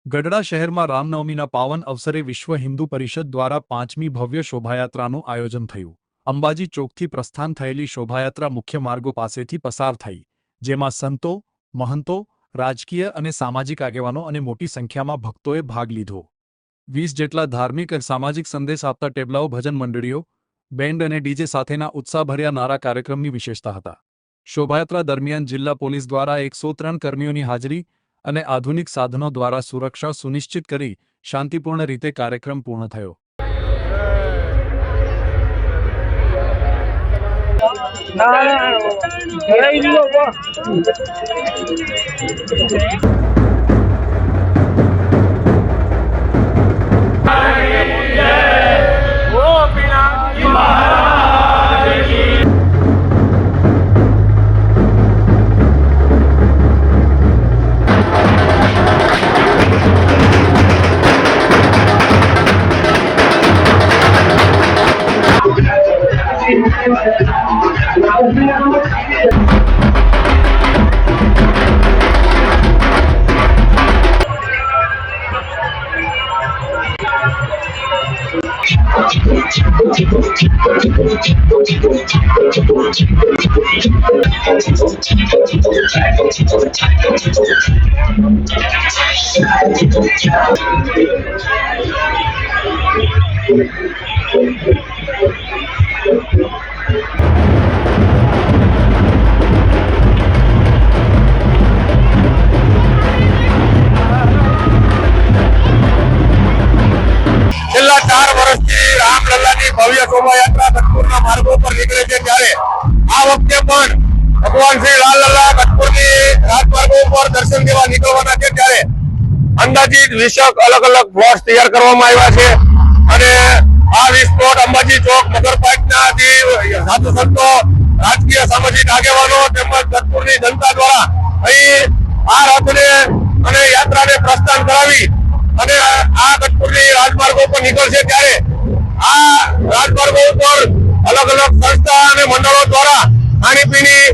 ગઢડા શહેરમાં રામનવમીના પાવન અવસરે વિશ્વ હિન્દુ પરિષદ દ્વારા 5મી ભવ્ય શોભાયાત્રાનું આયોજન થયું। અંબાજી ચોકથી પ્રસ્થાન થયેલી શોભાયાત્રા મુખ્ય માર્ગો પાસેથી પસાર થઈ, જેમાં સંતો, મહંતો, રાજકીય અને સામાજિક આગેવાનો અને મોટી સંખ્યામાં ભક્તોએ ભાગ લીધો। 20 જેટલા ધાર્મિક અને સામાજિક સંદેશ આપતા ટેબલાઓ, ભજન મંડળીઓ, બેન્ડ અને ડીજે સાથેના ઉત્સાહભર્યા નારા કાર્યક્રમની વિશેષતા હતા। શોભાયાત્રા દરમિયાન જિલ્લા પોલીસ દ્વારા 103 કર્મીઓની હાજરી અને આધુનિક સાધનો દ્વારા સુરક્ષા સુનિશ્ચિત કરી શાંતિપૂર્ણ રીતે કાર્યક્રમ પૂર્ણ થયો। છેલ્લા 4 વર્ષથી રામલલ્લાની ભવ્ય શોભાયાત્રા ગઢપુરના માર્ગો પર નીકળે છે, ત્યારે આ વખતે પણ ભગવાન શ્રી લાલલલ્લા ગઢપુરની રાજમાર્ગો પર દર્શન દેવા નીકળવાના છે। ત્યારે અંદાજિત 20 અલગ-અલગ પ્લોટ્સ તૈયાર કરવામાં આવ્યા છે અને આ 20 પ્લોટ અંબાજી ચોક, નગરપાલિકાના સાધુ સંતો, રાજકીય સામાજિક આગેવાનો તેમજ ગઢપુરની જનતા દ્વારા અહીં આ રથને અને યાત્રાને પ્રસ્થાન કરાવી અને આ ગઢપુરની રાજમાર્ગો પર નીકળશે। ત્યારે આ રાજમાર્ગો ઉપર અલગ-અલગ સંસ્થા અને મંડળો દ્વારા ખાણીપીણી